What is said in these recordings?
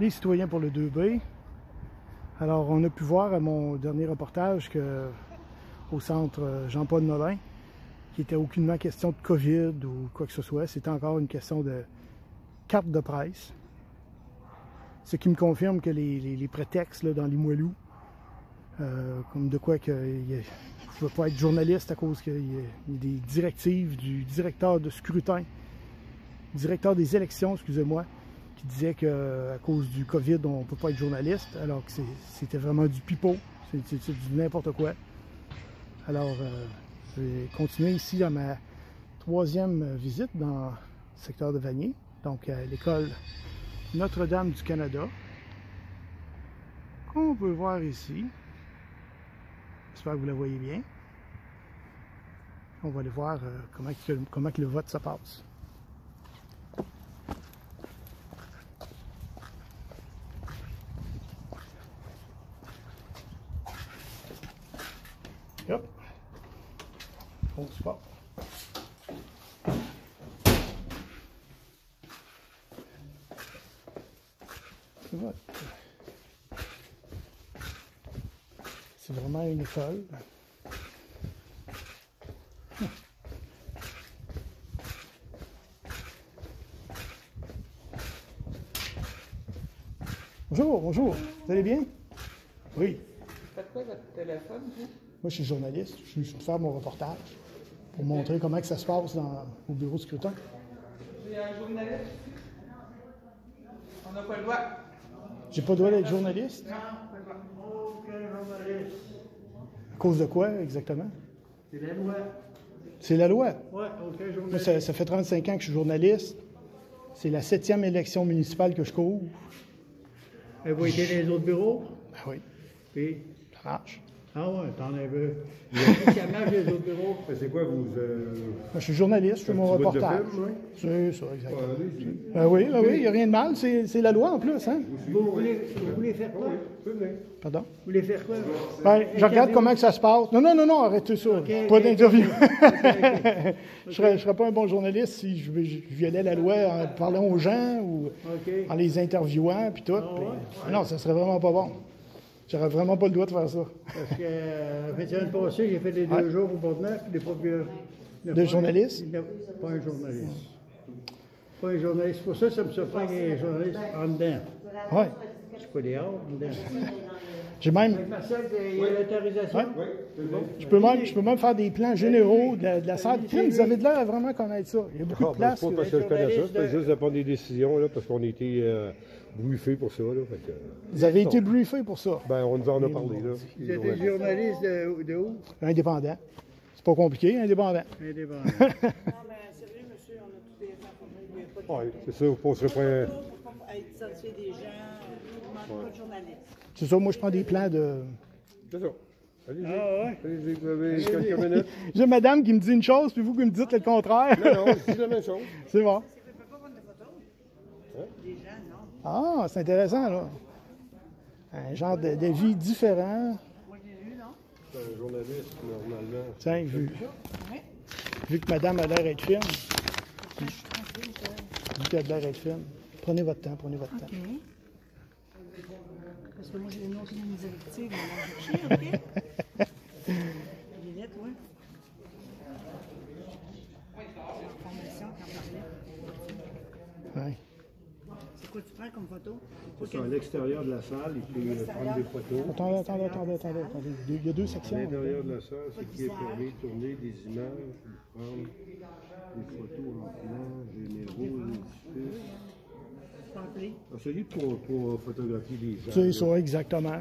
les citoyens pour le 2B. Alors, on a pu voir à mon dernier reportage qu'au centre Jean-Paul Nolin, qui n'était aucunement question de COVID ou quoi que ce soit, c'était encore une question de carte de presse. Ce qui me confirme que les prétextes là, dans Limoilou, comme de quoi que je ne pouvais pas être journaliste à cause qu'il y a des directives du directeur de scrutin, directeur des élections, excusez-moi, qui disait qu'à cause du COVID, on ne peut pas être journaliste, alors que c'était vraiment du pipeau, c'est du n'importe quoi. Alors, je vais continuer ici dans ma 3e visite dans le secteur de Vanier, donc à l'école Notre-Dame du Canada, qu'on peut voir ici. J'espère que vous la voyez bien. On va aller voir comment que le vote se passe. Hop. On se passe. C'est vraiment une école. Bonjour, bonjour. Vous allez bien? Oui. Faites quoi votre téléphone, vous? Moi, je suis journaliste. Je suis venu faire mon reportage pour montrer comment que ça se passe au bureau de scrutin. J'ai un journaliste. On n'a pas le droit. J'ai pas le droit d'être journaliste? Non, pas le droit. Aucun journaliste. À cause de quoi, exactement? C'est la loi. C'est la loi? Oui, aucun journaliste. Moi, ça fait 35 ans que je suis journaliste. C'est la 7e élection municipale que je couvre. Avez-vous été dans les autres bureaux? Ben oui, Puis? ça marche. Ah ouais, t'en as vu. Il y a qui marche les autres bureaux? C'est quoi, vous... Je suis journaliste, je fais mon petit bout de reportage. film, oui? C'est ça, exactement. allez-y. Ben oui, il n'y a rien de mal. C'est la loi en plus, hein? Vous voulez faire quoi? Pardon? Vous voulez faire quoi? Ben, je regarde comment que ça se passe. Non, arrêtez ça. Pas d'interview. Je ne serais pas un bon journaliste si je violais la loi en parlant aux gens ou en les interviewant, puis tout. Non, ça serait vraiment pas bon. J'aurais vraiment pas le droit de faire ça. Parce que la fin de semaine passée, j'ai fait les 2 jours au Pont-Neuf, puis De journaliste? Pas un journaliste. Pas un journaliste. Pour ça, ça me surprend qu'il y ait un journaliste en dedans. Oui. C'est pas des hors, en dedans. J'ai même. Marcel, il y a l'autorisation? Ouais. Je peux même faire des plans généraux de la salle. Vous avez de l'air à vraiment connaître ça. Il y a beaucoup de places. Pas parce que je connais ça, c'est juste de prendre des décisions, là, parce qu'on a été briefés pour ça. Là, fait que, Vous avez été briefé pour ça. ben, on nous en a parlé. Là, Vous êtes des journalistes de où? Indépendant. C'est pas compliqué, indépendant. Indépendant. Non, mais sérieux, monsieur, on a tous les informés. Il n'y a pas de ouais, c'est ça, pour se prendre... pour pas être identifié des gens. On ne demande pas de journalistes. C'est ça, moi je prends des plans de. C'est ça. Allez-y. Ah ouais? Allez-y, vous avez quelques minutes. J'ai madame qui me dit une chose, puis vous qui me dites le contraire. Non, je dis la même chose. C'est bon. Vous ne pouvez pas prendre de photos? Des gens, non. Ah, c'est intéressant, là. Un genre de vie différent. Moi, j'ai vu, non? C'est un journaliste, normalement. Tiens, Oui. vu que madame a l'air d'être fine. Vu qu'elle a l'air d'être fine. Prenez votre temps, prenez votre temps. OK. Parce que moi, j'ai une autre ligne directive, on va chercher, OK? Les lettres, oui. Formation, quand on parlait. Ouais. C'est quoi tu prends comme photo? C'est à l'extérieur de la salle, il peut prendre des photos. Attendez. Il y a 2 À sections. l'intérieur de la salle, c'est qui est permis de tourner des images, prendre des photos en plan, généraux, l'édifice. Rempli. Essayez pour photographier des gens. C'est ça, exactement.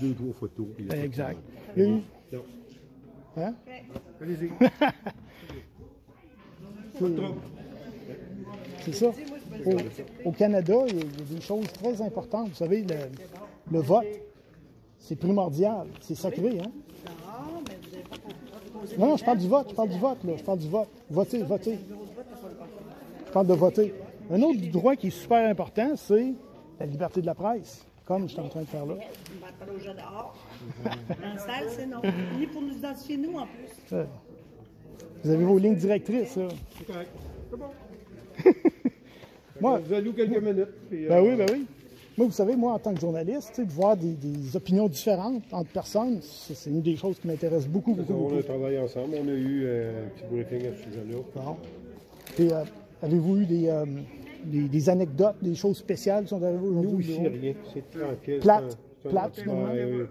2, 3 photos. puis la Exact. photo. Il y a eu. Non. Hein? Allez-y. C'est ça. Au Canada, il y a des choses très importantes. Vous savez, le vote, c'est primordial. C'est sacré, hein? Non, mais vous n'avez pas posé. Non, je parle du vote. Je parle du vote, là. Je parle du vote. Voter. Je parle de voter. Un autre droit qui est super important, c'est la liberté de la presse, comme je suis en train de faire là. On va parler aux gens dehors. Dans la salle, c'est non. Ni pour nous identifier, nous, en plus. Ça. Vous avez vos lignes directrices, là. C'est correct. C'est bon. Moi, Vous allez quelques minutes. Puis, ben oui. Moi, vous savez, moi, en tant que journaliste, tu sais, de voir des opinions différentes entre personnes, c'est une des choses qui m'intéresse beaucoup, beaucoup, beaucoup. On a travaillé ensemble, on a eu un petit briefing à ce sujet-là. Bon. Et avez-vous eu des anecdotes, des choses spéciales qui sont arrivées aujourd'hui? Nous, ici, rien. C'est tranquille. Plate, finalement.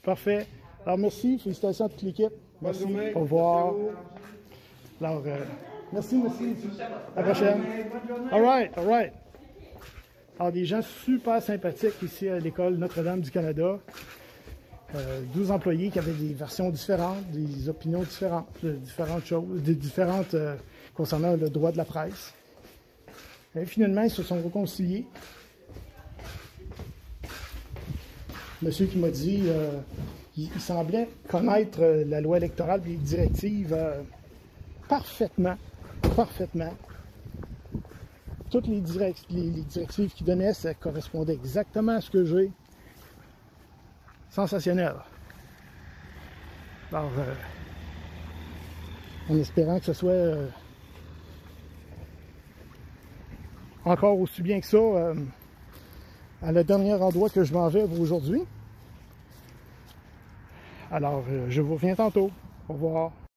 Parfait. Alors, merci. Félicitations à toute l'équipe. Merci. Au revoir. Alors, merci. À la prochaine. All right. Alors, des gens super sympathiques ici à l'école Notre-Dame du Canada. 12 employés qui avaient des versions différentes, des opinions différentes, différentes choses, différentes concernant le droit de la presse. Et finalement, ils se sont réconciliés. Monsieur qui m'a dit il semblait connaître la loi électorale et les directives parfaitement. Toutes les directives qu'il donnait, ça correspondait exactement à ce que j'ai. Sensationnel. Alors, en espérant que ce soit encore aussi bien que ça à le dernier endroit que je m'en vais aujourd'hui. Alors, je vous reviens tantôt. Au revoir.